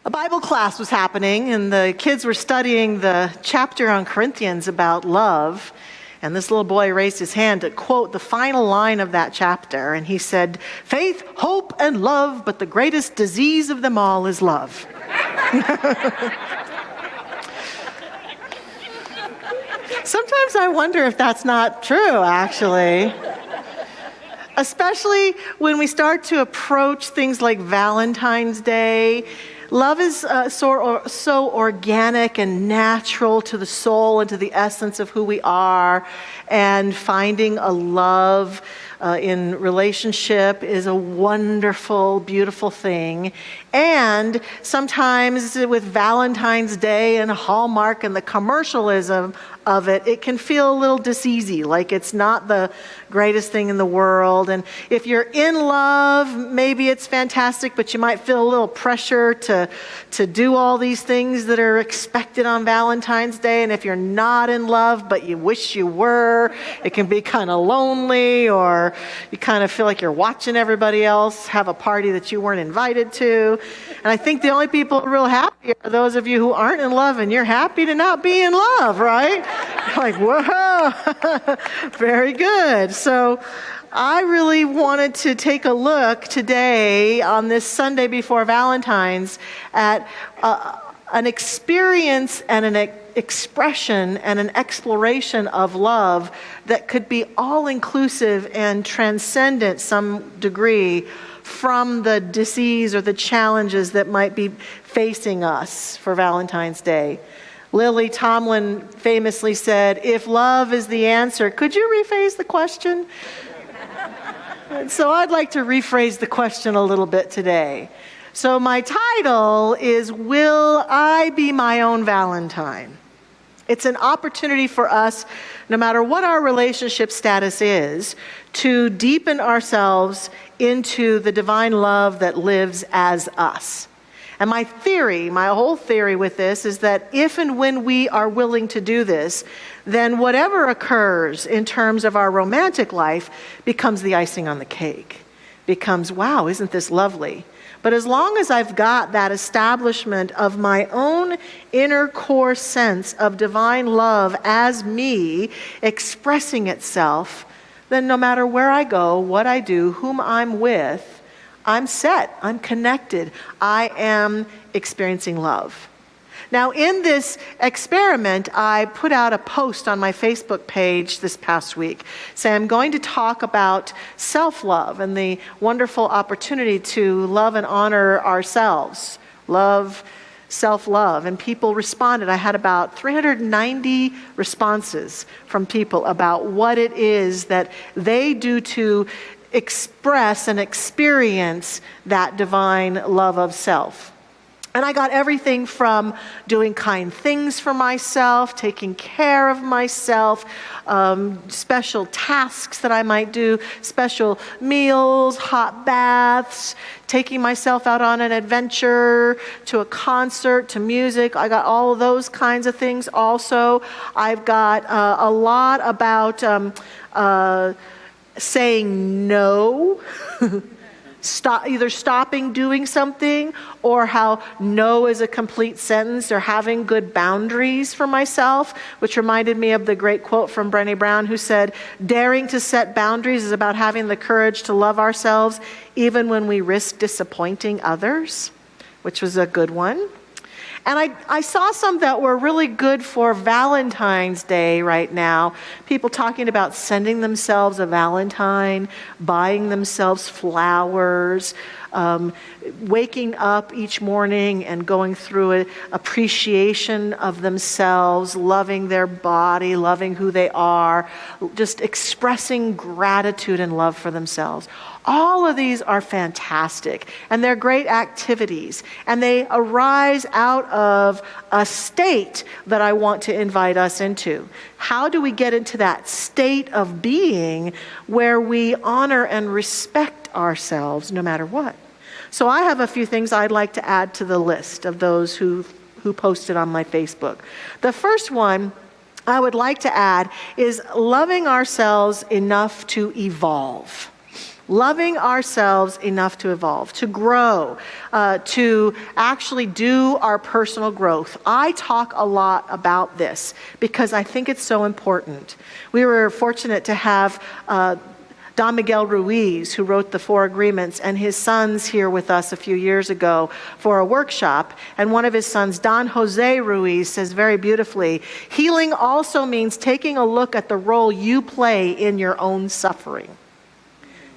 A Bible class was happening, and the kids were studying the chapter on Corinthians about love. And this little boy raised his hand to quote the final line of that chapter. And he said, "Faith, hope, and love, but the greatest disease of them all is love." Sometimes I wonder if that's not true, actually. Especially when we start to approach things like Valentine's Day. Love is so organic and natural to the soul and to the essence of who we are. And finding a love in relationship is a wonderful, beautiful thing. And sometimes with Valentine's Day and Hallmark and the commercialism of it, it can feel a little diseasy, like it's not the greatest thing in the world. And if you're in love, maybe it's fantastic, but you might feel a little pressure to do all these things that are expected on Valentine's Day. And if you're not in love, but you wish you were, it can be kind of lonely, or you kind of feel like you're watching everybody else have a party that you weren't invited to. And I think the only people real happy are those of you who aren't in love, and you're happy to not be in love, right? Like, whoa, very good. So I really wanted to take a look today on this Sunday before Valentine's at an experience and an expression and an exploration of love that could be all-inclusive and transcendent some degree from the disease or the challenges that might be facing us for Valentine's Day. Lily Tomlin famously said, "If love is the answer," could you rephrase the question? And so I'd like to rephrase the question a little bit today. So my title is, "Will I Be My Own Valentine?" It's an opportunity for us, no matter what our relationship status is, to deepen ourselves into the divine love that lives as us. And my whole theory with this is that if and when we are willing to do this, then whatever occurs in terms of our romantic life becomes the icing on the cake. Becomes, wow, isn't this lovely? But as long as I've got that establishment of my own inner core sense of divine love as me expressing itself, then no matter where I go, what I do, whom I'm with, I'm set, I'm connected, I am experiencing love. Now, in this experiment, I put out a post on my Facebook page this past week saying I'm going to talk about self-love and the wonderful opportunity to love and honor ourselves, self-love. And people responded. I had about 390 responses from people about what it is that they do to express and experience that divine love of self. And I got everything from doing kind things for myself, taking care of myself, special tasks that I might do, special meals, hot baths, taking myself out on an adventure, to a concert, to music. I got all of those kinds of things also. I've got a lot about saying no, either stopping doing something, or how no is a complete sentence, or having good boundaries for myself, which reminded me of the great quote from Brené Brown, who said, "Daring to set boundaries is about having the courage to love ourselves even when we risk disappointing others," which was a good one. And I saw some that were really good for Valentine's Day right now. People talking about sending themselves a Valentine, buying themselves flowers, waking up each morning and going through an appreciation of themselves, loving their body, loving who they are, just expressing gratitude and love for themselves. All of these are fantastic, and they're great activities, and they arise out of a state that I want to invite us into. How do we get into that state of being where we honor and respect ourselves no matter what? So I have a few things I'd like to add to the list of those who posted on my Facebook. The first one I would like to add is loving ourselves enough to evolve. Loving ourselves enough to evolve, to grow, to actually do our personal growth. I talk a lot about this because I think it's so important. We were fortunate to have Don Miguel Ruiz, who wrote the Four Agreements, and his sons here with us a few years ago for a workshop. And one of his sons, Don Jose Ruiz, says very beautifully, healing also means taking a look at the role you play in your own suffering.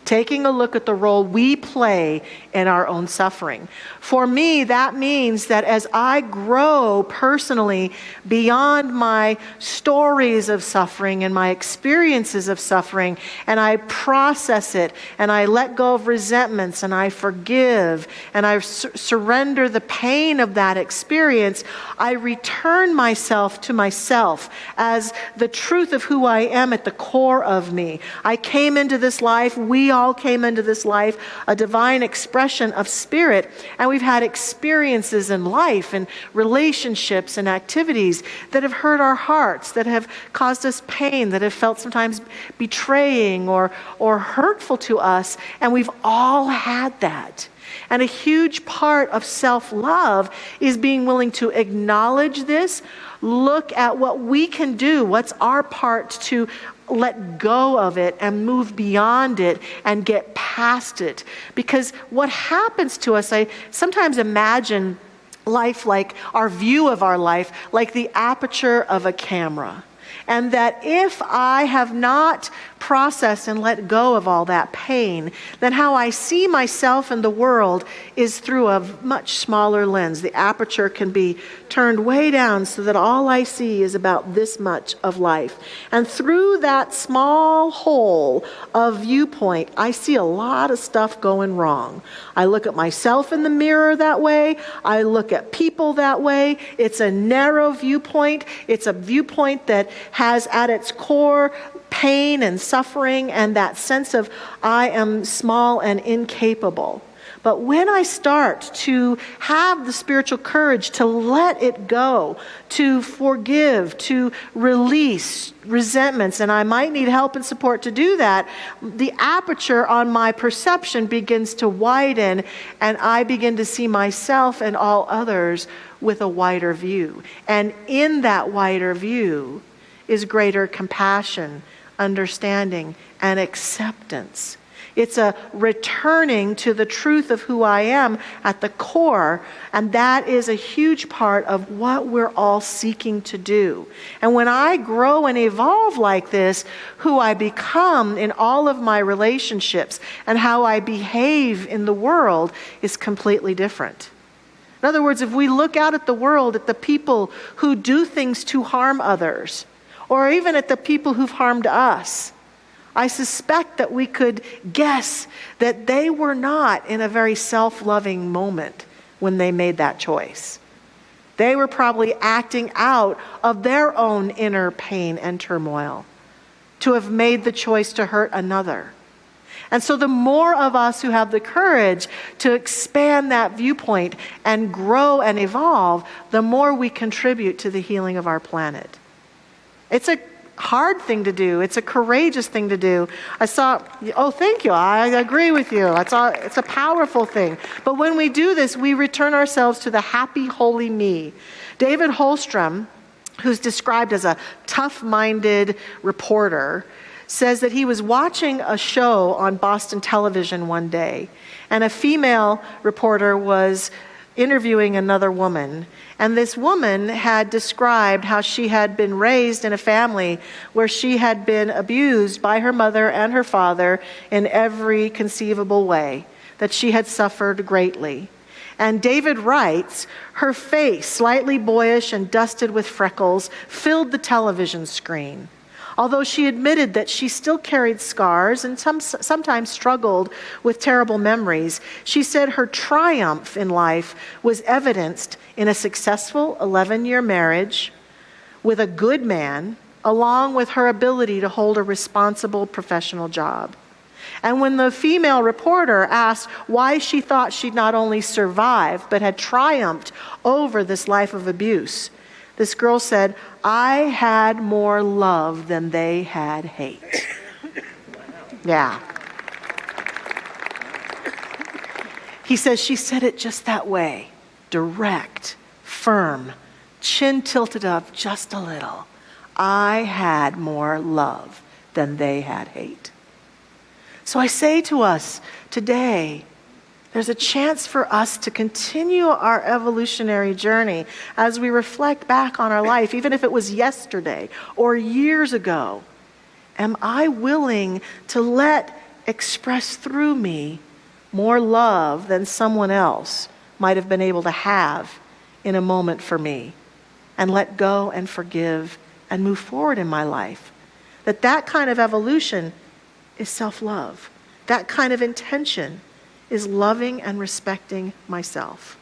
Taking a look at the role we play in our own suffering. For me, that means that as I grow personally beyond my stories of suffering and my experiences of suffering, and I process it, and I let go of resentments, and I forgive, and I surrender the pain of that experience, I return myself to myself as the truth of who I am at the core of me. I came into this life, we all came into this life, a divine expression of spirit, and we've had experiences in life and relationships and activities that have hurt our hearts, that have caused us pain, that have felt sometimes betraying or hurtful to us, and we've all had that. And a huge part of self-love is being willing to acknowledge this, look at what we can do, what's our part to let go of it and move beyond it and get past it. Because what happens to us, I sometimes imagine life like our view of our life, like the aperture of a camera. And that if I have not processed and let go of all that pain, then how I see myself and the world is through a much smaller lens. The aperture can be turned way down so that all I see is about this much of life. And through that small hole of viewpoint, I see a lot of stuff going wrong. I look at myself in the mirror that way. I look at people that way. It's a narrow viewpoint. It's a viewpoint that has at its core pain and suffering and that sense of I am small and incapable. But when I start to have the spiritual courage to let it go, to forgive, to release resentments, and I might need help and support to do that, the aperture on my perception begins to widen, and I begin to see myself and all others with a wider view. And in that wider view is greater compassion, understanding, and acceptance. It's a returning to the truth of who I am at the core, and that is a huge part of what we're all seeking to do. And when I grow and evolve like this, who I become in all of my relationships and how I behave in the world is completely different. In other words, if we look out at the world, at the people who do things to harm others, or even at the people who've harmed us, I suspect that we could guess that they were not in a very self-loving moment when they made that choice. They were probably acting out of their own inner pain and turmoil to have made the choice to hurt another. And so the more of us who have the courage to expand that viewpoint and grow and evolve, the more we contribute to the healing of our planet. It's a hard thing to do. It's a courageous thing to do. Thank you. I agree with you. It's a powerful thing. But when we do this, we return ourselves to the happy, holy me. David Holstrom, who's described as a tough-minded reporter, says that he was watching a show on Boston television one day, and a female reporter was interviewing another woman. And this woman had described how she had been raised in a family where she had been abused by her mother and her father in every conceivable way, that she had suffered greatly. And David writes, her face, slightly boyish and dusted with freckles, filled the television screen. Although she admitted that she still carried scars and sometimes struggled with terrible memories, she said her triumph in life was evidenced in a successful 11-year marriage with a good man, along with her ability to hold a responsible professional job. And when the female reporter asked why she thought she'd not only survived, but had triumphed over this life of abuse, this girl said, I had more love than they had hate. Yeah. He says, she said it just that way, direct, firm, chin tilted up just a little. I had more love than they had hate. So I say to us today, there's a chance for us to continue our evolutionary journey as we reflect back on our life, even if it was yesterday or years ago. Am I willing to let express through me more love than someone else might have been able to have in a moment for me, and let go and forgive and move forward in my life? That kind of evolution is self-love. That kind of intention is loving and respecting myself.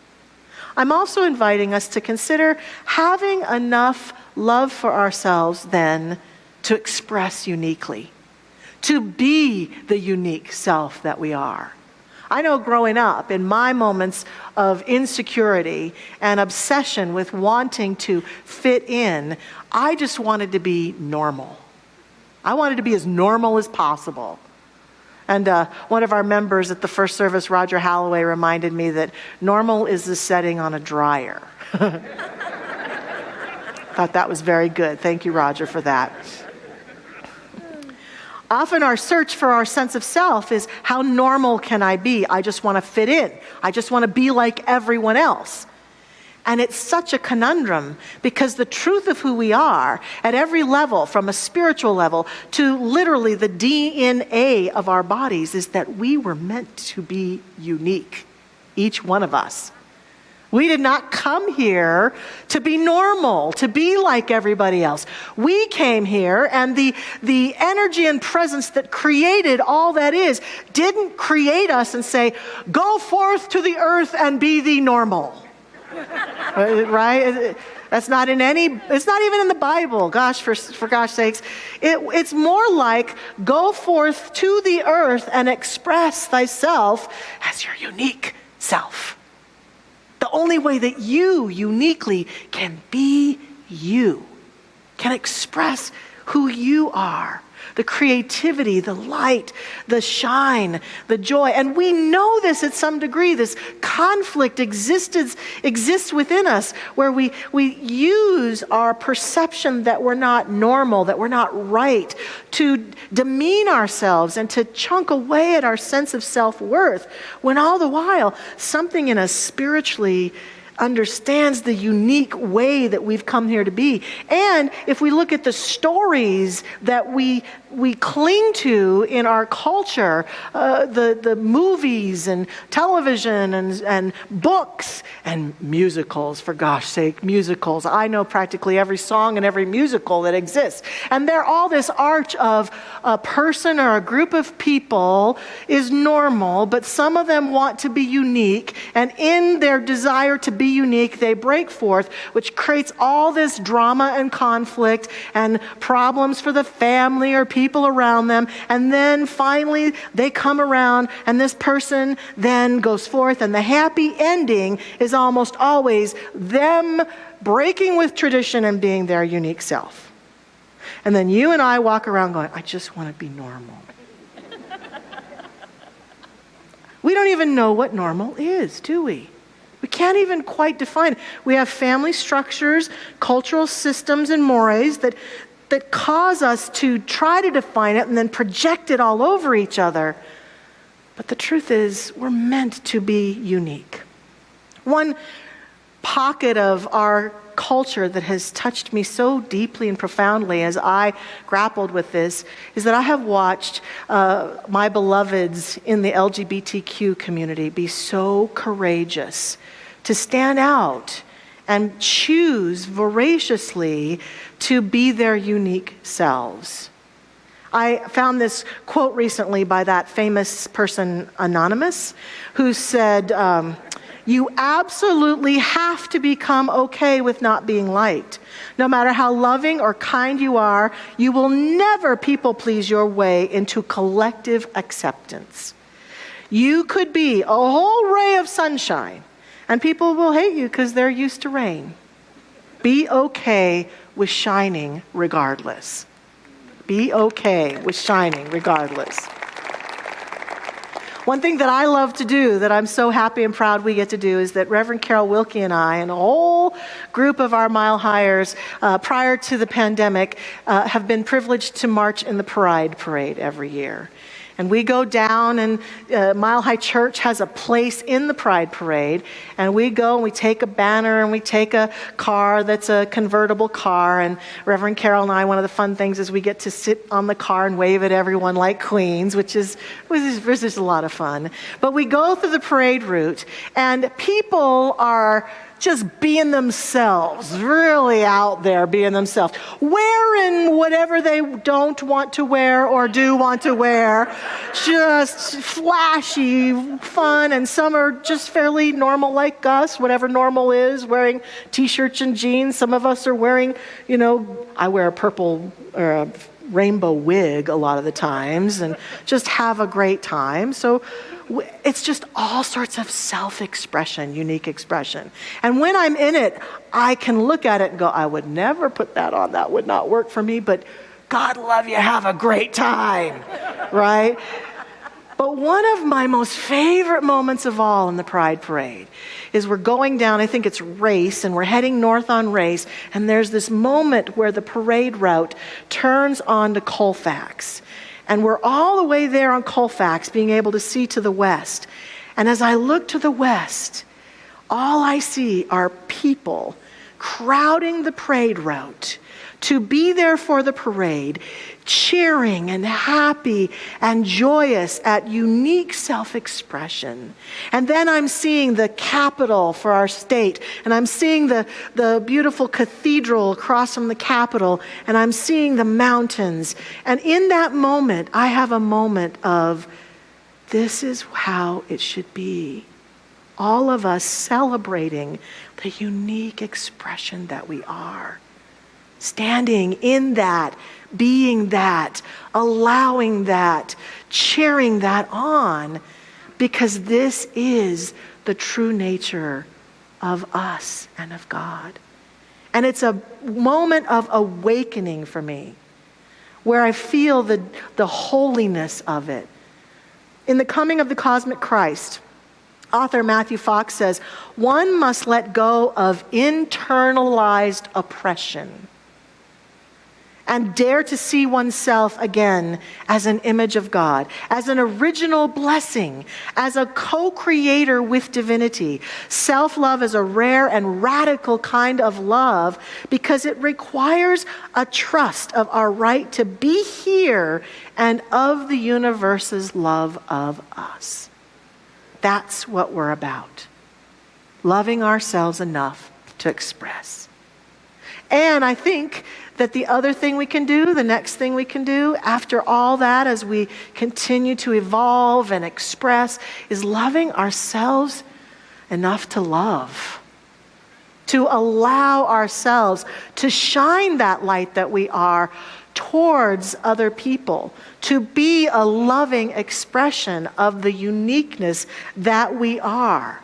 I'm also inviting us to consider having enough love for ourselves then to express uniquely, to be the unique self that we are. I know growing up, in my moments of insecurity and obsession with wanting to fit in, I just wanted to be normal. I wanted to be as normal as possible. And one of our members at the first service, Roger Holloway, reminded me that normal is the setting on a dryer. Thought that was very good. Thank you, Roger, for that. Often our search for our sense of self is, how normal can I be? I just want to fit in. I just want to be like everyone else. And it's such a conundrum, because the truth of who we are at every level, from a spiritual level to literally the DNA of our bodies, is that we were meant to be unique, each one of us. We did not come here to be normal, to be like everybody else. We came here, and the energy and presence that created all that is didn't create us and say, go forth to the earth and be the normal. Right? That's not in it's not even in the Bible. Gosh, for gosh sakes. It's more like, go forth to the earth and express thyself as your unique self. The only way that you uniquely can be you, can express who you are. The creativity, the light, the shine, the joy. And we know this at some degree. This conflict exists within us, where we use our perception that we're not normal, that we're not right, to demean ourselves and to chunk away at our sense of self-worth, when all the while something in us spiritually understands the unique way that we've come here to be. And if we look at the stories that we cling to in our culture, the movies and television and books and musicals, for gosh sake, musicals. I know practically every song and every musical that exists. And they're all this arch of a person or a group of people is normal, but some of them want to be unique, and in their desire to be unique, they break forth, which creates all this drama and conflict and problems for the family or people around them. And then finally they come around, and this person then goes forth, and the happy ending is almost always them breaking with tradition and being their unique self. And then you and I walk around going, I just want to be normal. We don't even know what normal is, do we? We can't even quite define it. We have family structures, cultural systems, and mores that cause us to try to define it and then project it all over each other. But the truth is, we're meant to be unique. One pocket of our culture that has touched me so deeply and profoundly as I grappled with this is that I have watched my beloveds in the LGBTQ community be so courageous to stand out and choose voraciously to be their unique selves. I found this quote recently by that famous person, Anonymous, who said, you absolutely have to become okay with not being liked. No matter how loving or kind you are, you will never people please your way into collective acceptance. You could be a whole ray of sunshine, and people will hate you because they're used to rain. Be okay with shining regardless. Be okay with shining regardless. One thing that I love to do, that I'm so happy and proud we get to do, is that Reverend Carol Wilkie and I and a whole group of our Mile Highers prior to the pandemic have been privileged to march in the Pride Parade every year. And we go down, and Mile High Church has a place in the Pride Parade, and we go and we take a banner and we take a car that's a convertible car, and Reverend Carol and I, one of the fun things is we get to sit on the car and wave at everyone like queens, which is a lot of fun. But we go through the parade route, and people are just being themselves, really out there being themselves, wearing whatever they don't want to wear or do want to wear, just flashy, fun, and some are just fairly normal like us, whatever normal is, wearing t-shirts and jeans. Some of us are wearing, I wear a purple or a rainbow wig a lot of the times and just have a great time. So it's just all sorts of self-expression, unique expression. And when I'm in it, I can look at it and go, I would never put that on. That would not work for me, but God love you, have a great time, right? But one of my most favorite moments of all in the Pride Parade is we're going down, I think it's Race, and we're heading north on Race, and there's this moment where the parade route turns onto Colfax. And we're all the way there on Colfax, being able to see to the west. And as I look to the west, all I see are people crowding the parade route to be there for the parade, cheering and happy and joyous at unique self-expression. And then I'm seeing the capital for our state, and I'm seeing the beautiful cathedral across from the Capitol, and I'm seeing the mountains. And in that moment, I have a moment of, this is how it should be. All of us celebrating the unique expression that we are. Standing in that, being that, allowing that, cheering that on, because this is the true nature of us and of God. And it's a moment of awakening for me, where I feel the holiness of it. In The Coming of the Cosmic Christ, author Matthew Fox says, one must let go of internalized oppression and dare to see oneself again as an image of God, as an original blessing, as a co-creator with divinity. Self-love is a rare and radical kind of love because it requires a trust of our right to be here and of the universe's love of us. That's what we're about. Loving ourselves enough to express. And I think that the other thing we can do, the next thing we can do after all that, as we continue to evolve and express, is loving ourselves enough to love. To allow ourselves to shine that light that we are towards other people. To be a loving expression of the uniqueness that we are.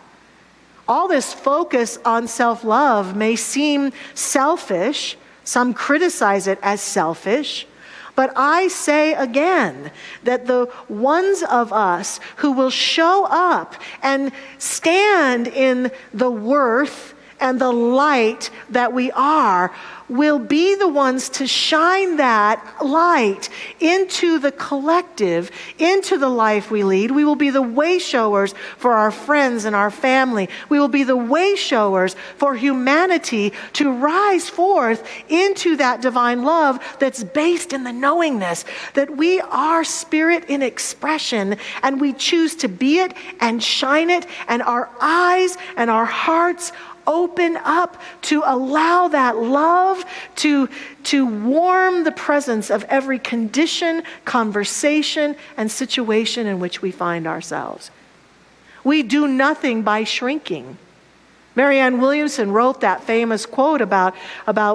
All this focus on self-love may seem selfish. Some criticize it as selfish. But I say again that the ones of us who will show up and stand in the worth and the light that we are will be the ones to shine that light into the collective, into the life we lead. We will be the way showers for our friends and our family. We will be the way showers for humanity to rise forth into that divine love that's based in the knowingness that we are spirit in expression, and we choose to be it and shine it, and our eyes and our hearts open up to allow that love to warm the presence of every condition, conversation, and situation in which we find ourselves. We do nothing by shrinking. Marianne Williamson wrote that famous quote about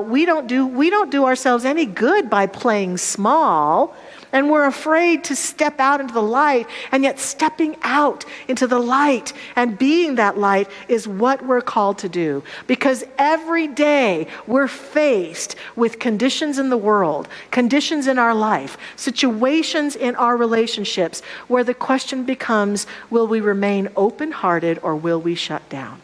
we don't do ourselves any good by playing small, and we're afraid to step out into the light, and yet stepping out into the light and being that light is what we're called to do. Because every day we're faced with conditions in the world, conditions in our life, situations in our relationships where the question becomes, will we remain open-hearted or will we shut down?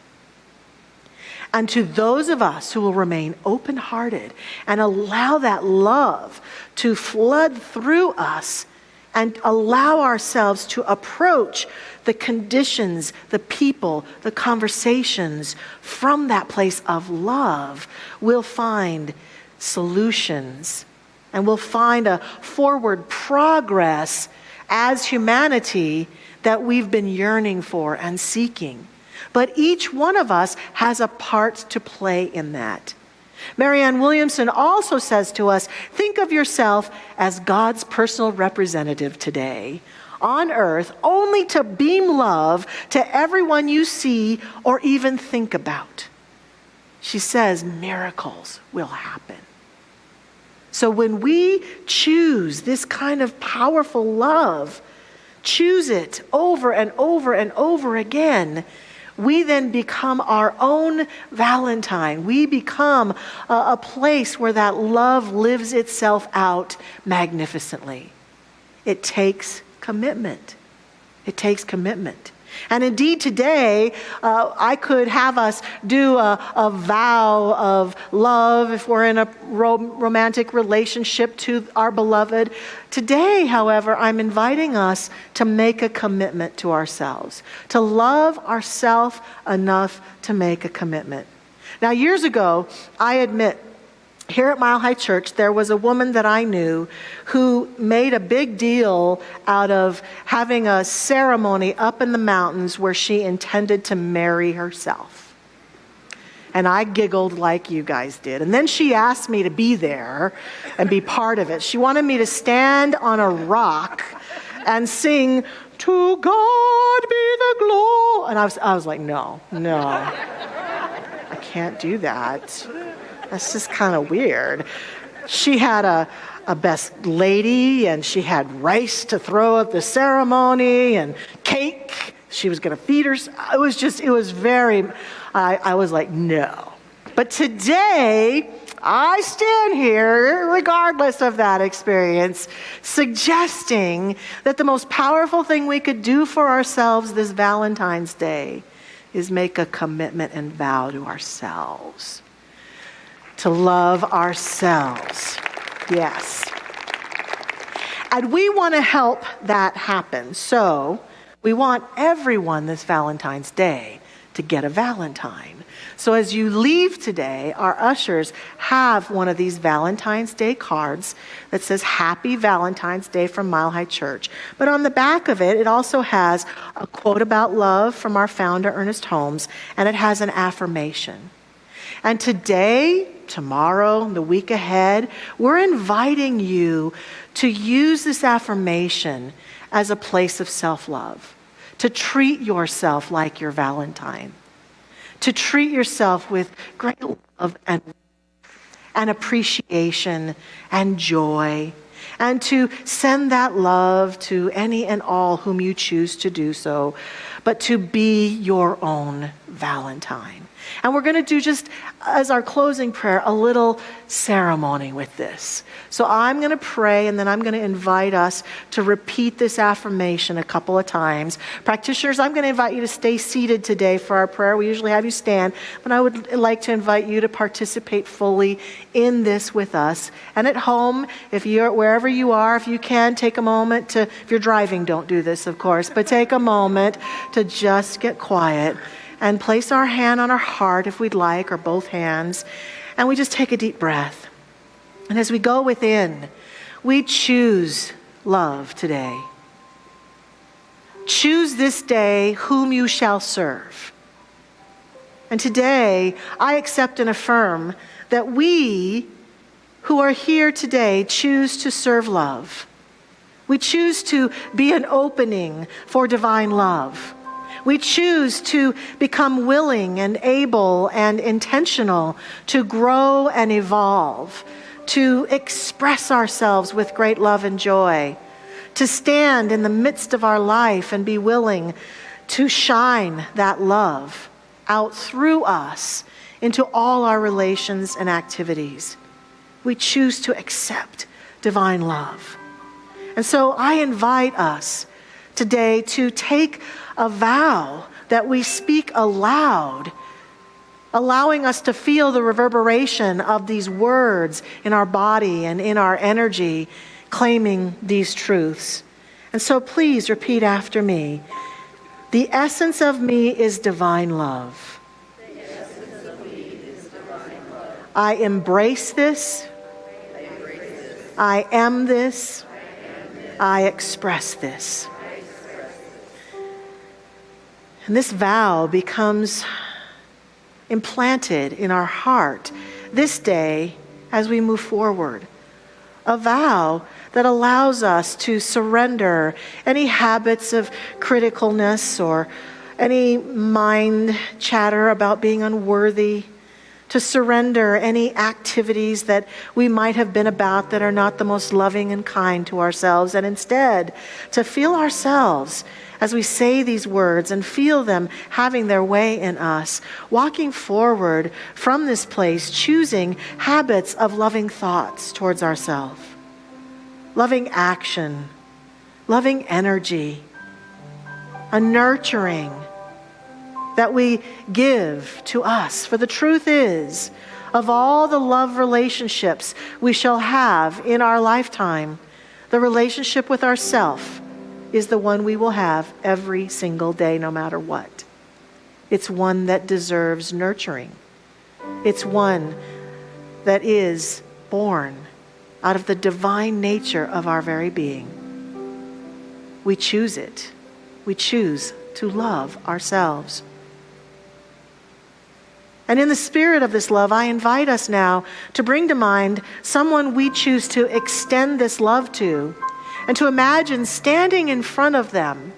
And to those of us who will remain open-hearted and allow that love to flood through us and allow ourselves to approach the conditions, the people, the conversations from that place of love, we'll find solutions and we'll find a forward progress as humanity that we've been yearning for and seeking. But each one of us has a part to play in that. Marianne Williamson also says to us, think of yourself as God's personal representative today on earth, only to beam love to everyone you see or even think about. She says miracles will happen. So when we choose this kind of powerful love, choose it over and over and over again, we then become our own Valentine. We become a place where that love lives itself out magnificently. It takes commitment. It takes commitment. And indeed today, I could have us do a vow of love if we're in a romantic relationship to our beloved. Today, however, I'm inviting us to make a commitment to ourselves, to love ourselves enough to make a commitment. Now, years ago, I admit, here at Mile High Church, there was a woman that I knew who made a big deal out of having a ceremony up in the mountains where she intended to marry herself. And I giggled like you guys did. And then she asked me to be there and be part of it. She wanted me to stand on a rock and sing, "To God be the glory." And I was like, no, I can't do that. That's just kind of weird. She had a best lady, and she had rice to throw at the ceremony and cake. She was going to feed her. I was like, no. But today, I stand here, regardless of that experience, suggesting that the most powerful thing we could do for ourselves this Valentine's Day is make a commitment and vow to ourselves. To love ourselves. Yes. And we want to help that happen. So we want everyone this Valentine's Day to get a Valentine. So as you leave today, our ushers have one of these Valentine's Day cards that says Happy Valentine's Day from Mile High Church. But on the back of it, it also has a quote about love from our founder, Ernest Holmes, and it has an affirmation. And today, tomorrow, the week ahead, we're inviting you to use this affirmation as a place of self-love, to treat yourself like your Valentine, to treat yourself with great love and appreciation and joy, and to send that love to any and all whom you choose to do so, but to be your own Valentine. And we're going to do, just as our closing prayer, a little ceremony with this. So I'm going to pray, and then I'm going to invite us to repeat this affirmation a couple of times. Practitioners, I'm going to invite you to stay seated today for our prayer. We usually have you stand, but I would like to invite you to participate fully in this with us. And at home, wherever you are, if you can, take a moment to, if you're driving, don't do this, of course, but take a moment to just get quiet and place our hand on our heart if we'd like, or both hands, and we just take a deep breath. And as we go within, we choose love today. Choose this day whom you shall serve. And today, I accept and affirm that we who are here today choose to serve love. We choose to be an opening for divine love. We choose to become willing and able and intentional to grow and evolve, to express ourselves with great love and joy, to stand in the midst of our life and be willing to shine that love out through us into all our relations and activities. We choose to accept divine love. And so I invite us today to take a vow that we speak aloud, allowing us to feel the reverberation of these words in our body and in our energy, claiming these truths. And so please repeat after me. The essence of me is divine love. The essence of me is divine love. I embrace this. I am this. I express this. And this vow becomes implanted in our heart this day as we move forward. A vow that allows us to surrender any habits of criticalness or any mind chatter about being unworthy, to surrender any activities that we might have been about that are not the most loving and kind to ourselves, and instead to feel ourselves as we say these words and feel them having their way in us, walking forward from this place, choosing habits of loving thoughts towards ourselves, loving action, loving energy, a nurturing that we give to us. For the truth is, of all the love relationships we shall have in our lifetime, the relationship with ourself is the one we will have every single day, no matter what. It's one that deserves nurturing. It's one that is born out of the divine nature of our very being. We choose it. We choose to love ourselves. And in the spirit of this love, I invite us now to bring to mind someone we choose to extend this love to, and to imagine standing in front of them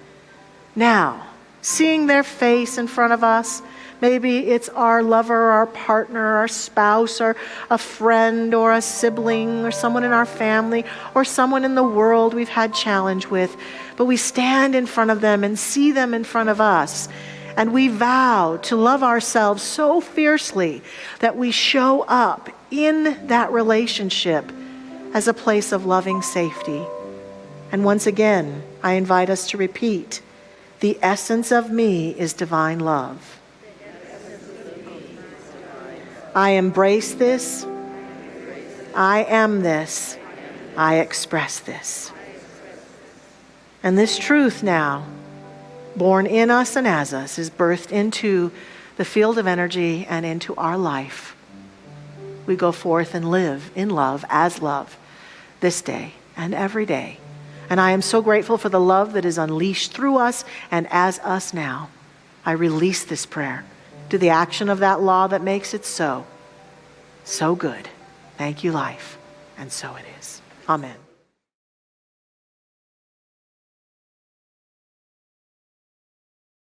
now, seeing their face in front of us. Maybe it's our lover, our partner, our spouse, or a friend, or a sibling, or someone in our family, or someone in the world we've had challenge with. But we stand in front of them and see them in front of us. And we vow to love ourselves so fiercely that we show up in that relationship as a place of loving safety. And once again, I invite us to repeat, the essence of me is divine love. I embrace this. I am this. I express this. And this truth now, born in us and as us, is birthed into the field of energy and into our life. We go forth and live in love, as love, this day and every day. And I am so grateful for the love that is unleashed through us and as us now. I release this prayer to the action of that law that makes it so. So good. Thank you, life. And so it is. Amen.